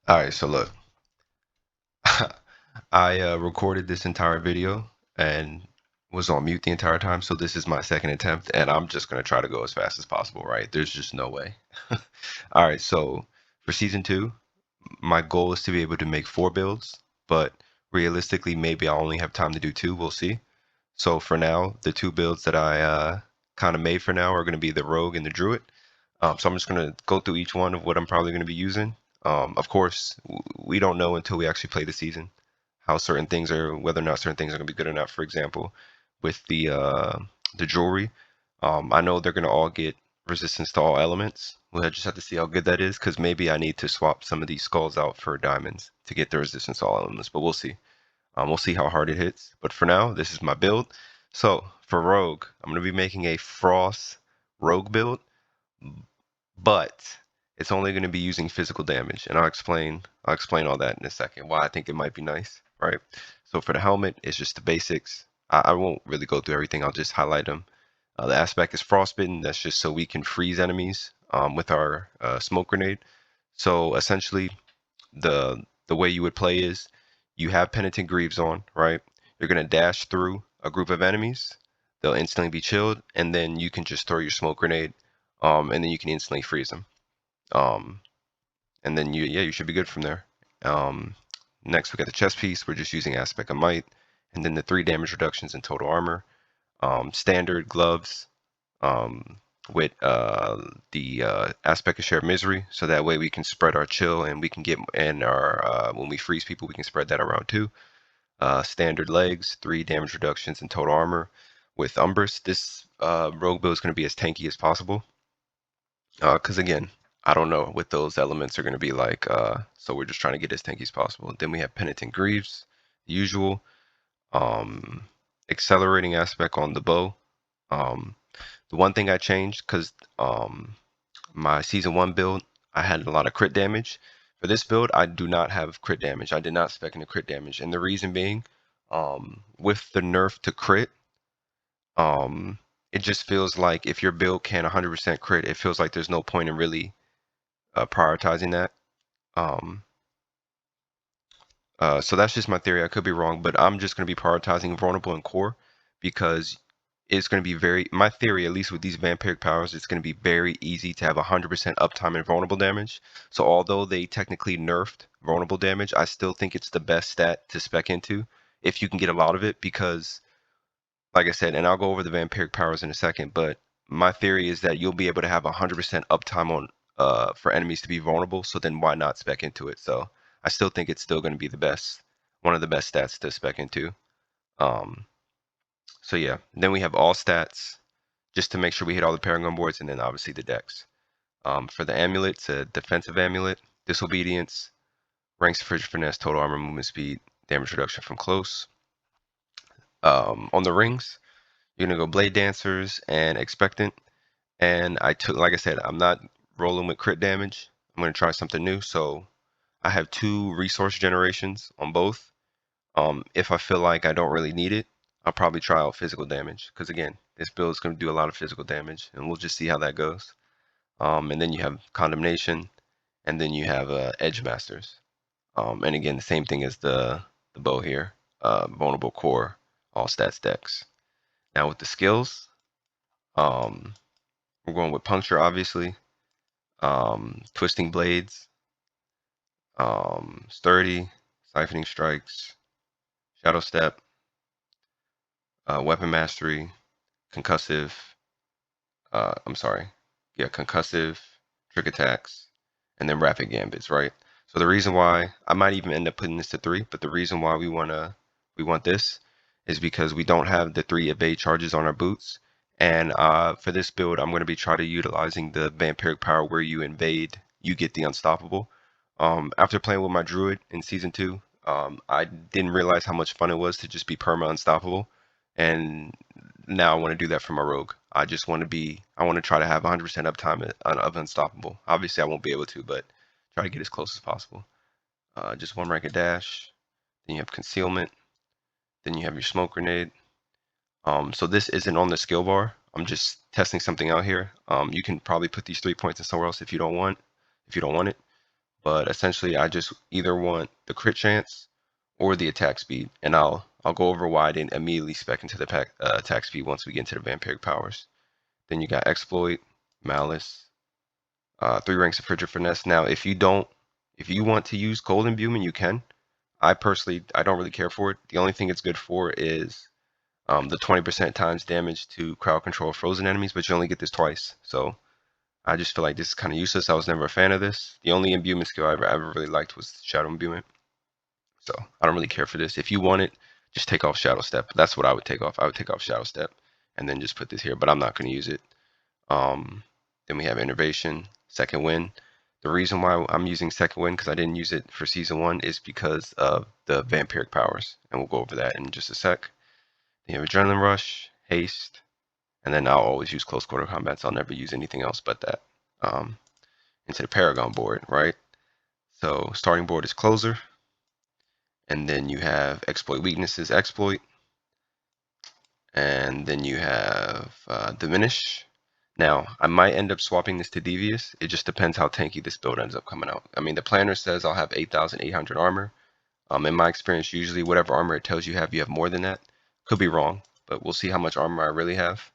All right, so look, I recorded this entire video and was on mute the entire time. So this is my second attempt, and I'm just gonna try to go as fast as possible, right? There's just no way. All right, so for season two, my goal is to be able to make 4 builds, but realistically, maybe I'll only have time to do 2. We'll see. So for now, the 2 builds that I kind of made for now are going to be the Rogue and the Druid. So I'm just going to go through each one of what I'm probably going to be using. Of course, we don't know until we actually play the season how certain things are, whether or not certain things are going to be good or not. For example, with the jewelry, I know they're going to all get resistance to all elements. We'll just have to see how good that is, because maybe I need to swap some of these skulls out for diamonds to get the resistance to all elements. But we'll see. We'll see how hard it hits. But for now, this is my build. So for Rogue, I'm going to be making a Frost Rogue build, but it's only going to be using physical damage, and I'll explain all that in a second. Why I think it might be nice, right? So for the helmet, it's just the basics. I won't really go through everything. I'll just highlight them. The aspect is frostbitten. That's just so we can freeze enemies with our smoke grenade. So essentially, the way you would play is you have Penitent Greaves on, right? You're gonna dash through a group of enemies. They'll instantly be chilled, and then you can just throw your smoke grenade, and then you can instantly freeze them. Um, and then you should be good from there. Um, Next we got the chest piece. We're just using Aspect of Might, and then the 3 damage reductions in total armor. Standard gloves, um, with the aspect of shared misery, so that way we can spread our chill, and we can get, and our when we freeze people, we can spread that around too. Standard legs, 3 damage reductions in total armor with Umbrus. This rogue build is going to be as tanky as possible, because again, I don't know what those elements are going to be like, so we're just trying to get as tanky as possible. Then we have Penitent Greaves, the usual. um, Accelerating aspect on the bow. um, the one thing I changed, because my season 1 build, I had a lot of crit damage. For this build, I do not have crit damage. I did not spec into crit damage. And the reason being, with the nerf to crit, it just feels like if your build can 100% crit, it feels like there's no point in really prioritizing that. Um, so that's just my theory. I could be wrong, but I'm just going to be prioritizing vulnerable and core, because it's going to be very, my theory, at least with these vampiric powers, it's going to be very easy to have 100% uptime in vulnerable damage. So although they technically nerfed vulnerable damage, I still think it's the best stat to spec into if you can get a lot of it, because like I said, and I'll go over the vampiric powers in a second, but my theory is that you'll be able to have 100% uptime on for enemies to be vulnerable, so then why not spec into it? So I still think it's still going to be the best, one of the best stats to spec into. Um, so yeah, then we have all stats, just to make sure we hit all the Paragon boards, and then obviously the decks. For the amulet, it's a defensive amulet, disobedience, ranks of frigid finesse, total armor, movement speed, damage reduction from close. On the rings, you're gonna go blade dancers and expectant. And I took, like I said, I'm not rolling with crit damage. I'm gonna try something new. So I have 2 resource generations on both. If I feel like I don't really need it, I'll probably try out physical damage, because again, this build is going to do a lot of physical damage, and we'll just see how that goes. And then you have condemnation, and then you have edge masters. And again, the same thing as the bow here, vulnerable core, all stats decks. Now with the skills, um, we're going with puncture, obviously, twisting blades, sturdy, siphoning strikes, shadow step, weapon mastery, concussive, I'm sorry, yeah, concussive, trick attacks, and then rapid gambits, right? So the reason why I might even end up putting this to 3, but the reason why we want this is because we don't have the 3 evade charges on our boots, and for this build, I'm going to be trying to utilizing the vampiric power where you invade, you get the unstoppable. After playing with my druid in season 2, I didn't realize how much fun it was to just be perma unstoppable, and now I want to do that for my rogue. I just want to be, I want to try to have 100% uptime of unstoppable. Obviously, I won't be able to, but try to get as close as possible. Just 1 rank of dash. Then you have concealment. Then you have your smoke grenade. So this isn't on the skill bar. I'm just testing something out here. You can probably put these 3 points in somewhere else if you don't want it. but essentially I just either want the crit chance or the attack speed, and I'll go over why I didn't immediately spec into the attack speed once we get into the vampiric powers. Then you got exploit, malice, 3 ranks of frigid finesse. Now if you want to use cold imbuement, you can. I personally don't really care for it. The only thing it's good for is the 20% times damage to crowd control frozen enemies, but you only get this twice. So I just feel like this is kind of useless. I was never a fan of this. The only imbuement skill I ever really liked was shadow imbuement. So I don't really care for this. If you want it, just take off shadow step. That's what I would take off. I would take off shadow step and then just put this here, but I'm not going to use it. Then we have innervation, second wind. The reason why I'm using second wind, because I didn't use it for season 1, is because of the vampiric powers, and we'll go over that in just a sec. Then you have adrenaline rush, haste, and then I'll always use close quarter combat, so I'll never use anything else but that. Into the Paragon board, right? So starting board is closer, and then you have exploit weaknesses, exploit, and then you have diminish. Now I might end up swapping this to devious. It just depends how tanky this build ends up coming out. I mean, the planner says I'll have 8,800 armor. In my experience, usually whatever armor it tells you have more than that. Could be wrong, but we'll see how much armor I really have.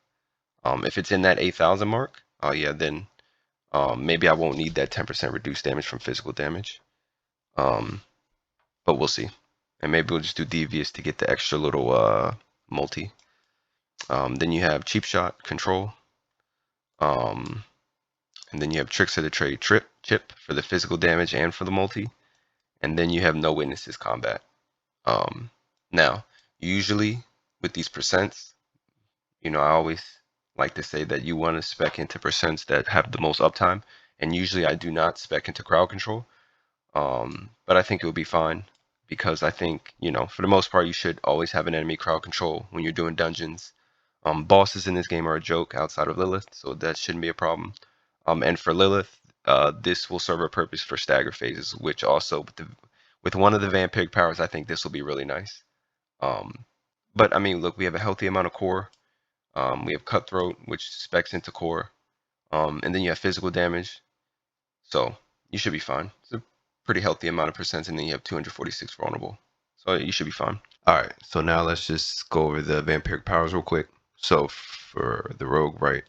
If it's in that 8,000 mark, oh yeah, then maybe I won't need that 10% reduced damage from physical damage. But we'll see. And maybe we'll just do devious to get the extra little multi. Then you have cheap shot, control. And then you have tricks of the trade, chip for the physical damage and for the multi. And then you have no witnesses combat. Now, usually with these percents, I always like to say that you want to spec into percents that have the most uptime. And usually I do not spec into crowd control. But I think it would be fine because I think, for the most part, you should always have an enemy crowd control when you're doing dungeons. Bosses in this game are a joke outside of Lilith, so that shouldn't be a problem. And for Lilith, this will serve a purpose for stagger phases, which also with one of the vampiric powers, I think this will be really nice. But I mean, look, we have a healthy amount of core. We have cutthroat, which specs into core, and then you have physical damage. So you should be fine. It's a pretty healthy amount of percents, and then you have 246 vulnerable. So you should be fine. All right, so now let's just go over the vampiric powers real quick. So for the rogue, right?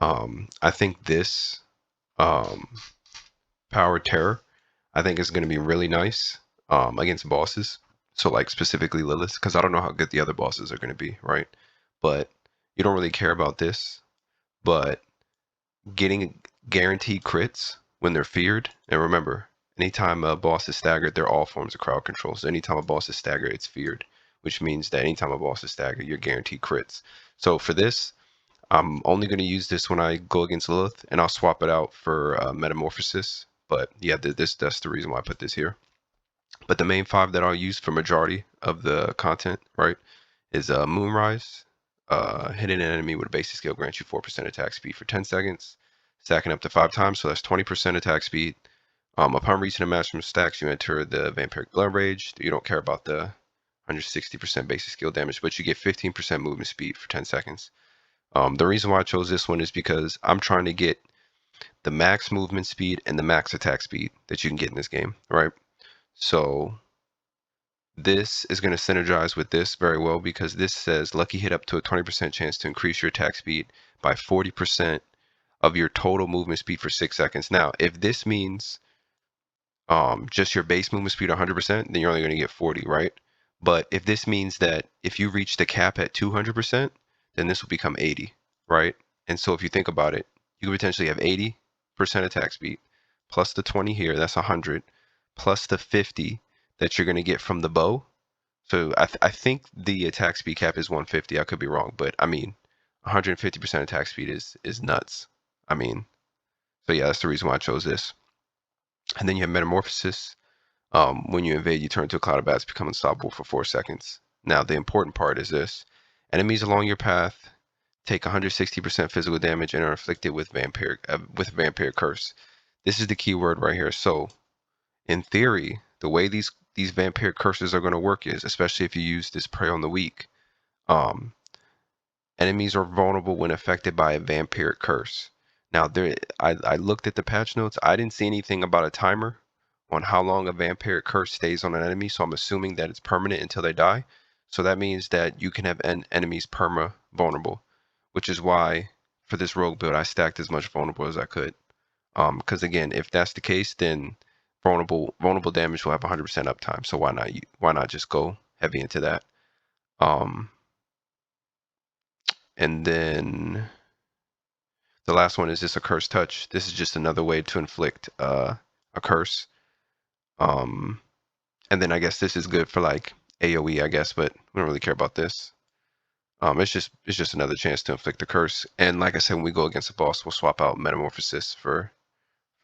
I think this power terror, I think is going to be really nice against bosses. So like specifically Lilith, because I don't know how good the other bosses are going to be, right? But you don't really care about this. But getting guaranteed crits when they're feared, and remember, anytime a boss is staggered, they're all forms of crowd control. So anytime a boss is staggered, it's feared, which means that anytime a boss is staggered, you're guaranteed crits. So for this, I'm only going to use this when I go against Lilith, and I'll swap it out for Metamorphosis. But yeah, that's the reason why I put this here. But the main 5 that I'll use for majority of the content, right, is Moonrise. Hitting an enemy with a basic skill grants you 4% attack speed for 10 seconds, stacking up to 5 times, so that's 20% attack speed. Upon reaching a maximum stacks, you enter the Vampiric Blood Rage. You don't care about the 160% basic skill damage, but you get 15% movement speed for 10 seconds. The reason why I chose this one is because I'm trying to get the max movement speed and the max attack speed that you can get in this game, right? So this is going to synergize with this very well because this says lucky hit up to a 20% chance to increase your attack speed by 40% of your total movement speed for 6 seconds. Now, if this means just your base movement speed 100%, then you're only going to get 40, right? But if this means that if you reach the cap at 200%, then this will become 80, right? And so if you think about it, you could potentially have 80% attack speed plus the 20 here, that's 100, plus the 50 that you're going to get from the bow. So I think the attack speed cap is 150. I could be wrong, but I mean, 150% attack speed is nuts. I mean, so yeah, that's the reason why I chose this. And then you have Metamorphosis. When you invade, you turn into a cloud of bats, become unstoppable for 4 seconds. Now, the important part is this. Enemies along your path take 160% physical damage and are afflicted with vampiric curse. This is the key word right here. So, in theory, the way these vampiric curses are going to work is, especially if you use this Prey on the Weak, enemies are vulnerable when affected by a vampiric curse. Now, I looked at the patch notes. I didn't see anything about a timer, on how long a vampiric curse stays on an enemy. So I'm assuming that it's permanent until they die. So that means that you can have enemies perma vulnerable, which is why for this rogue build I stacked as much vulnerable as I could. Because again, if that's the case, then vulnerable damage will have 100% uptime. So why not just go heavy into that? And then the last one is just a curse touch. This is just another way to inflict a curse. And then I guess this is good for like AoE, I guess, but we don't really care about this. It's just another chance to inflict a curse. And like I said, when we go against a boss, we'll swap out Metamorphosis for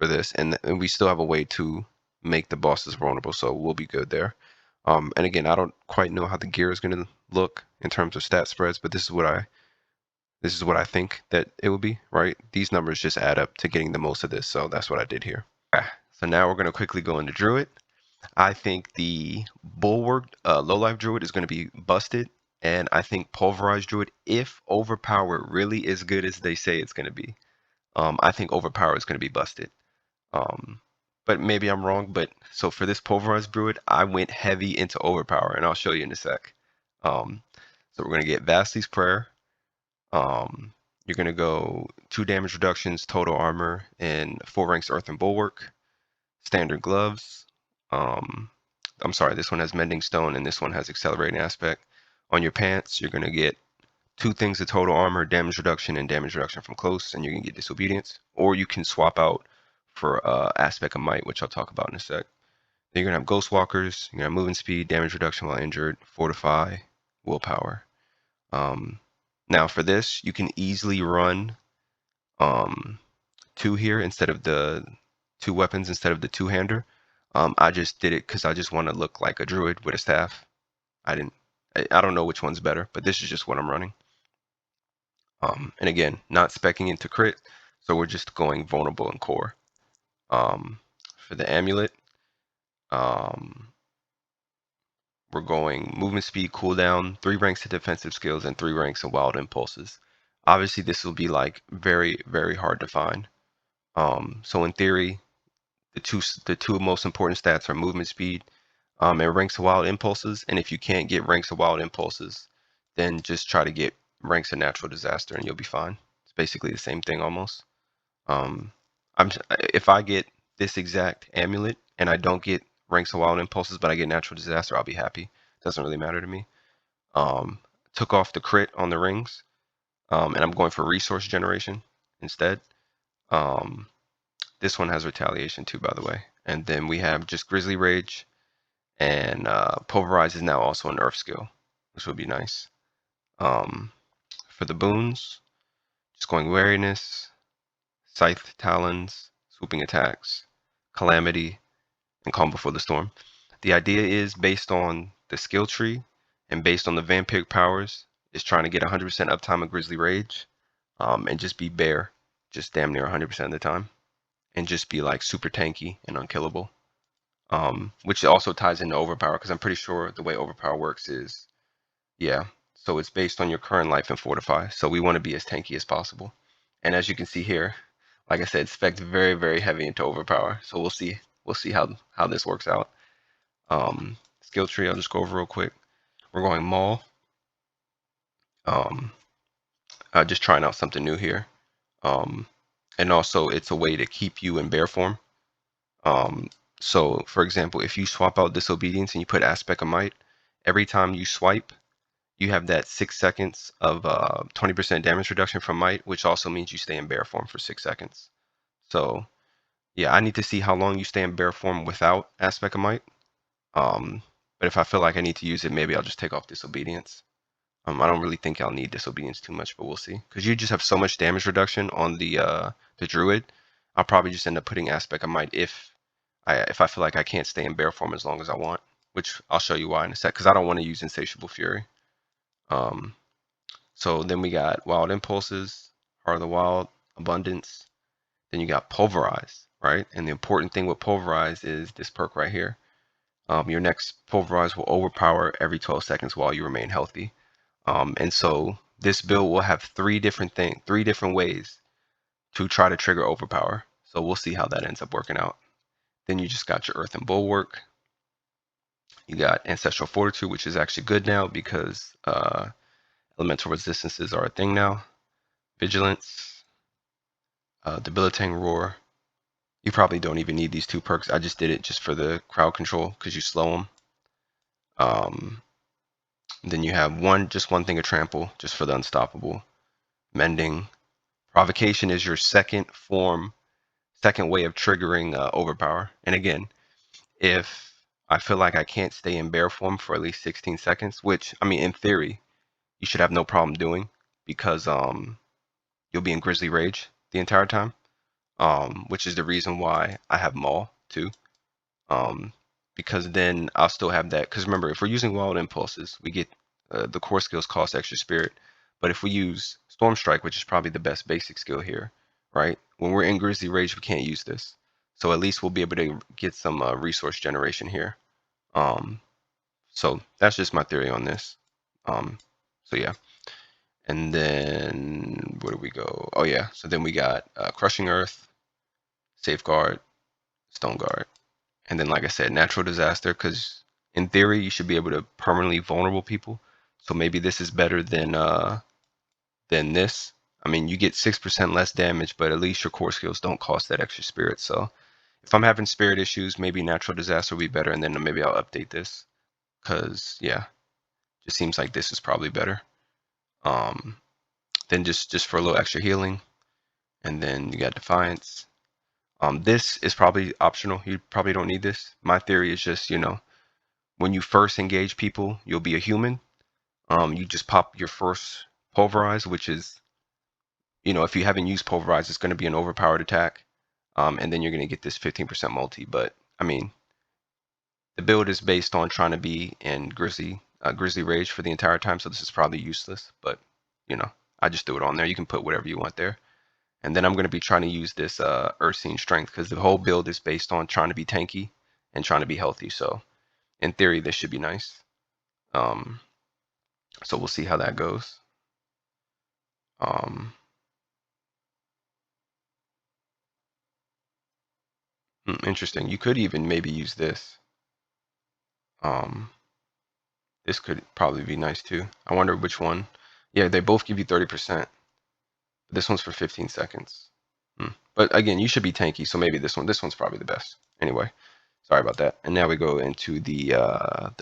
this, and we still have a way to make the bosses vulnerable, so we'll be good there. And again, I don't quite know how the gear is going to look in terms of stat spreads, but this is what I think that it would be, right? These numbers just add up to getting the most of this, so that's what I did here. So now we're going to quickly go into Druid. I think the Bulwark low life Druid is going to be busted, and I think Pulverized Druid, if overpowered really as good as they say it's going to be, I think overpowered is going to be busted. But maybe I'm wrong. But so for this Pulverized Druid, I went heavy into overpower, and I'll show you in a sec. So we're going to get Vastly's Prayer. You're going to go 2 damage reductions, total armor, and 4 ranks Earth and Bulwark. Standard gloves. I'm sorry, this one has Mending Stone, and this one has Accelerating Aspect. On your pants, you're going to get 2 things of total armor, damage reduction, and damage reduction from close, and you can get Disobedience. Or you can swap out for Aspect of Might, which I'll talk about in a sec. Then you're going to have Ghost Walkers, you're going to have Movement Speed, damage reduction while injured, Fortify, Willpower. Now for this, you can easily run 2 here instead of the 2 weapons instead of the 2-hander. I just did it because I just want to look like a druid with a staff. I don't know which one's better, but this is just what I'm running. And again, not specking into crit, so we're just going vulnerable and core. For the amulet, we're going movement speed, cooldown, 3 ranks of defensive skills, and 3 ranks of wild impulses. Obviously, this will be like very, very hard to find. So in theory, the two most important stats are movement speed and ranks of wild impulses. And if you can't get ranks of wild impulses, then just try to get ranks of natural disaster, and you'll be fine. It's basically the same thing almost. If I get this exact amulet and I don't get ranks of wild impulses, but I get natural disaster, I'll be happy. Doesn't really matter to me. Took off the crit on the rings, and I'm going for resource generation instead. This one has retaliation too, by the way. And then we have just Grizzly Rage, and Pulverize is now also an Earth skill, which would be nice. For the boons, just going Wariness, Scythe Talons, Swooping Attacks, Calamity, and Calm Before the Storm. The idea is based on the skill tree and based on the vampiric powers, is trying to get 100% uptime of Grizzly Rage, and just be bare, just damn near 100% of the time, and just be like super tanky and unkillable. Which also ties into overpower, because I'm pretty sure the way overpower works is, yeah, so it's based on your current life and fortify. So we want to be as tanky as possible. And as you can see here, like I said, spec'd very, very heavy into overpower. So we'll see how this works out. Skill tree, I'll just go over real quick. We're going Maul. Just trying out something new here. And also it's a way to keep you in bear form. So for example, if you swap out Disobedience and you put Aspect of Might, every time you swipe, you have that 6 seconds of 20% damage reduction from Might, which also means you stay in bear form for 6 seconds. So yeah, I need to see how long you stay in bear form without Aspect of Might. But if I feel like I need to use it, maybe I'll just take off Disobedience. I don't really think I'll need Disobedience too much, but we'll see. Because you just have so much damage reduction on the Druid, I'll probably just end up putting Aspect of Might if I feel like I can't stay in bear form as long as I want, which I'll show you why in a sec, because I don't want to use Insatiable Fury. So then we got Wild Impulses, Heart of the Wild, Abundance. Then you got Pulverize, right? And the important thing with Pulverize is this perk right here. Your next Pulverize will overpower every 12 seconds while you remain healthy. And so this build will have 3 different ways to try to trigger overpower. So we'll see how that ends up working out. Then you just got your Earth and Bulwark. You got Ancestral Fortitude, which is actually good now because elemental resistances are a thing now. Vigilance, Debilitating Roar. You probably don't even need these 2 perks. I just did it just for the crowd control because you slow them. Then you have just one thing of Trample just for the unstoppable. Mending. Provocation is your second way of triggering overpower. And again, if I feel like I can't stay in bear form for at least 16 seconds, which, I mean, in theory, you should have no problem doing because you'll be in Grizzly Rage the entire time, which is the reason why I have Maul too. Because then I'll still have that. Because remember, if we're using Wild Impulses, we get the core skills cost extra spirit. But if we use Storm Strike, which is probably the best basic skill here, right? When we're in Grizzly Rage, we can't use this. So at least we'll be able to get some resource generation here. So that's just my theory on this. So yeah. And then where do we go? Oh yeah. So then we got Crushing Earth, Safeguard, Stone Guard. And then, like I said, Natural Disaster, because in theory, you should be able to permanently vulnerable people. So maybe this is better than this. I mean, you get 6% less damage, but at least your core skills don't cost that extra spirit. So if I'm having spirit issues, maybe Natural Disaster will be better, and then maybe I'll update this. Because, yeah, just seems like this is probably better. Then just for a little extra healing. And then you got Defiance. This is probably optional. You probably don't need this. My theory is just, when you first engage people, you'll be a human. You just pop your first Pulverize, which is, if you haven't used Pulverize, it's going to be an overpowered attack. And then you're going to get this 15% multi. But, I mean, the build is based on trying to be in Grizzly Rage for the entire time, so this is probably useless. But, I just threw it on there. You can put whatever you want there. And then I'm going to be trying to use this Ursine Strength because the whole build is based on trying to be tanky and trying to be healthy. So in theory, this should be nice. So we'll see how that goes. Interesting. You could even maybe use this. This could probably be nice too. I wonder which one. Yeah, they both give you 30%. This one's for 15 seconds. But again, you should be tanky, so maybe this one's probably the best. Anyway, sorry about that. And now we go into the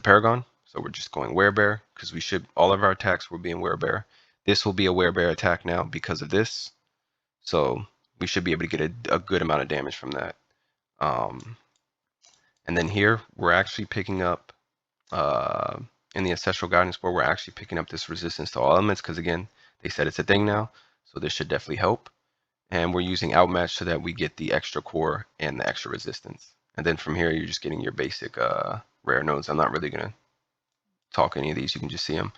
Paragon. So we're just going Werebear because all of our attacks will be in Werebear. This will be a Werebear attack now because of this. So we should be able to get a good amount of damage from that. And then here we're actually picking up in the Ancestral Guidance Board, we're actually picking up this resistance to all elements because again, they said it's a thing now. So this should definitely help. And we're using Outmatch so that we get the extra core and the extra resistance. And then from here, you're just getting your basic rare nodes. I'm not really going to talk any of these. You can just see them.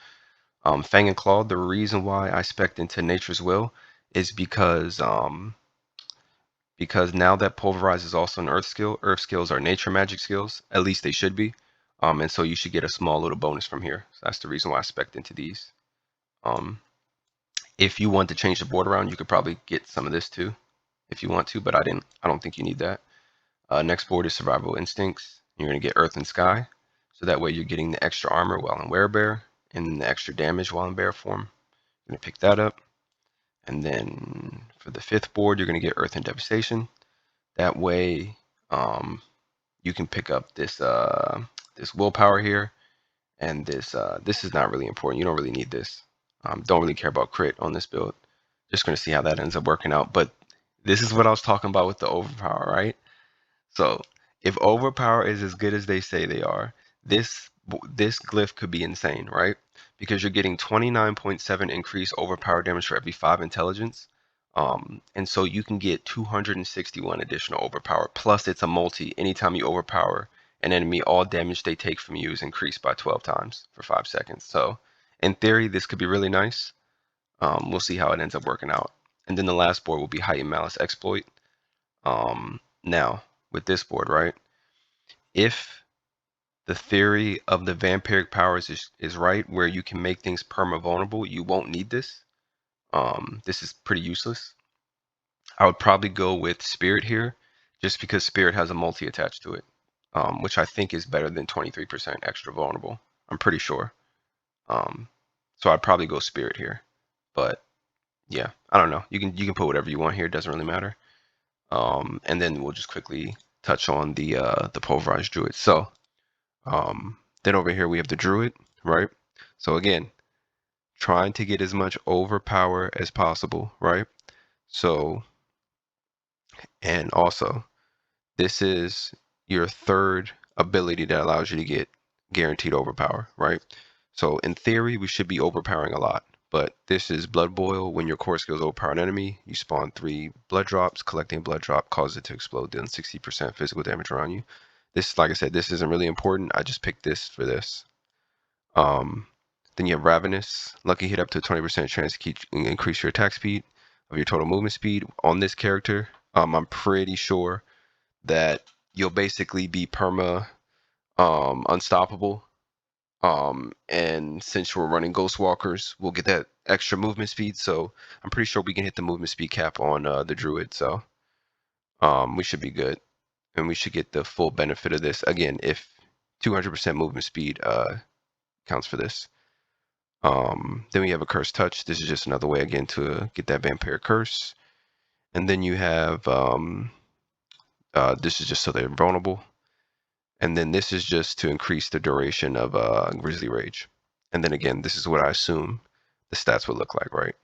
Fang and Claw, the reason why I spec'd into Nature's Will is because now that Pulverize is also an Earth skill, Earth skills are nature magic skills. At least they should be. And so you should get a small little bonus from here. So that's the reason why I spec'd into these. If you want to change the board around, you could probably get some of this too, if you want to, but I don't think you need that. Next board is Survival Instincts. You're going to get Earth and Sky. So that way you're getting the extra armor while in Werebear, and then the extra damage while in bear form. You're going to pick that up. And then for the 5th board, you're going to get Earth and Devastation. That way you can pick up this Willpower here. And this is not really important. You don't really need this. Don't really care about crit on this build. Just going to see how that ends up working out. But this is what I was talking about with the overpower, right? So if overpower is as good as they say they are, this glyph could be insane, right? Because you're getting 29.7 increased overpower damage for every 5 intelligence. And so you can get 261 additional overpower. Plus it's a multi. Anytime you overpower an enemy, all damage they take from you is increased by 12 times for 5 seconds. So in theory, this could be really nice. We'll see how it ends up working out. And then the last board will be Heightened Malice Exploit. Now, with this board, right? If the theory of the vampiric powers is right, where you can make things perma-vulnerable, you won't need this. This is pretty useless. I would probably go with Spirit here, just because Spirit has a multi attached to it, which I think is better than 23% extra vulnerable. I'm pretty sure. So I'd probably go Spirit here, but yeah, I don't know. You can put whatever you want here. It doesn't really matter. And then we'll just quickly touch on the pulverized Druid. So then over here we have the Druid, right? So again, trying to get as much overpower as possible, right? So, and also this is your third ability that allows you to get guaranteed overpower, right? So in theory, we should be overpowering a lot, but this is Blood Boil. When your core skills overpower an enemy, you spawn 3 blood drops. Collecting a blood drop causes it to explode, dealing 60% physical damage around you. This, like I said, this isn't really important. I just picked this for this. Then you have Ravenous. Lucky hit up to 20% chance to increase your attack speed of your total movement speed on this character. I'm pretty sure that you'll basically be perma unstoppable. And since we're running Ghost Walkers, we'll get that extra movement speed. So I'm pretty sure we can hit the movement speed cap on the Druid. So we should be good, and we should get the full benefit of this again if 200% movement speed counts for this. Then we have a Curse Touch. This is just another way again to get that Vampire Curse. And then you have this is just so they're vulnerable. And then this is just to increase the duration of Grizzly Rage. And then again, this is what I assume the stats would look like, right?